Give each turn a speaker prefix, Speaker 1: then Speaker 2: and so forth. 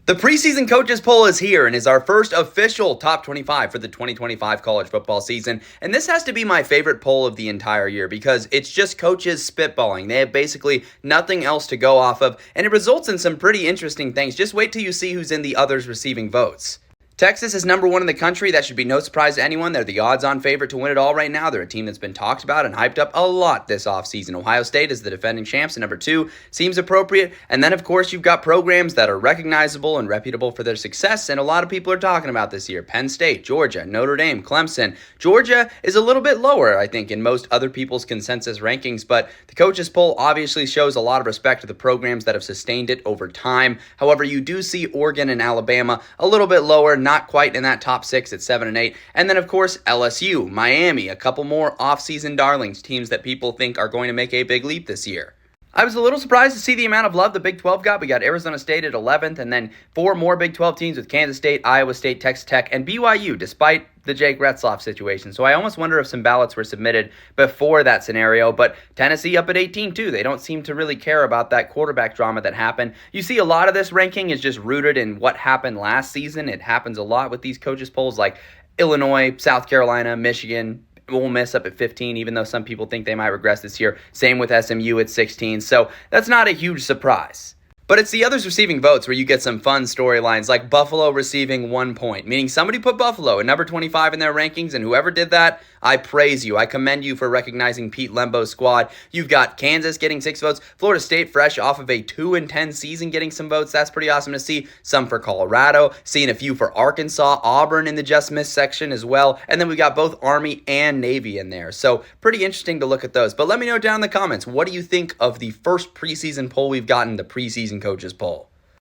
Speaker 1: The preseason coaches poll is here and is our first official top 25 for the 2025 college football season. And this has to be my favorite poll of the entire year because it's just coaches spitballing. They have basically nothing else to go off of, and it results in some pretty interesting things. Just wait till you see who's in the others receiving votes. Texas is number one in the country. That should be no surprise to anyone. They're the odds-on favorite to win it all right now. They're a team that's been talked about and hyped up a lot this offseason. Ohio State is the defending champs at number two. Seems appropriate. And then, of course, you've got programs that are recognizable and reputable for their success, and a lot of people are talking about this year. Penn State, Georgia, Notre Dame, Clemson. Georgia is a little bit lower, I think, in most other people's consensus rankings, but the coaches poll obviously shows a lot of respect to the programs that have sustained it over time. However, you do see Oregon and Alabama a little bit lower, not quite in that top six at 7 and 8. And then, of course, LSU, Miami, a couple more off-season darlings, teams that people think are going to make a big leap this year. I was a little surprised to see the amount of love the Big 12 got. We got Arizona State at 11th, and then four more Big 12 teams with Kansas State, Iowa State, Texas Tech, and BYU, despite the Jake Retzloff situation. So I almost wonder if some ballots were submitted before that scenario, but Tennessee up at 18 too. They don't seem to really care about that quarterback drama that happened. You see a lot of this ranking is just rooted in what happened last season. It happens a lot with these coaches polls like Illinois, South Carolina, Michigan, Ole Miss up at 15, even though some people think they might regress this year. Same with SMU at 16, so that's not a huge surprise. But it's the others receiving votes where you get some fun storylines, like Buffalo receiving 1 point, meaning somebody put Buffalo at number 25 in their rankings, and whoever did that, I praise you. I commend you for recognizing Pete Lembo's squad. You've got Kansas getting 6 votes, Florida State fresh off of a 2-10 season getting some votes. That's pretty awesome to see. Some for Colorado, seeing a few for Arkansas, Auburn in the just missed section as well, and then we got both Army and Navy in there. So pretty interesting to look at those. But let me know down in the comments, what do you think of the first preseason poll we've gotten, the preseason coaches poll?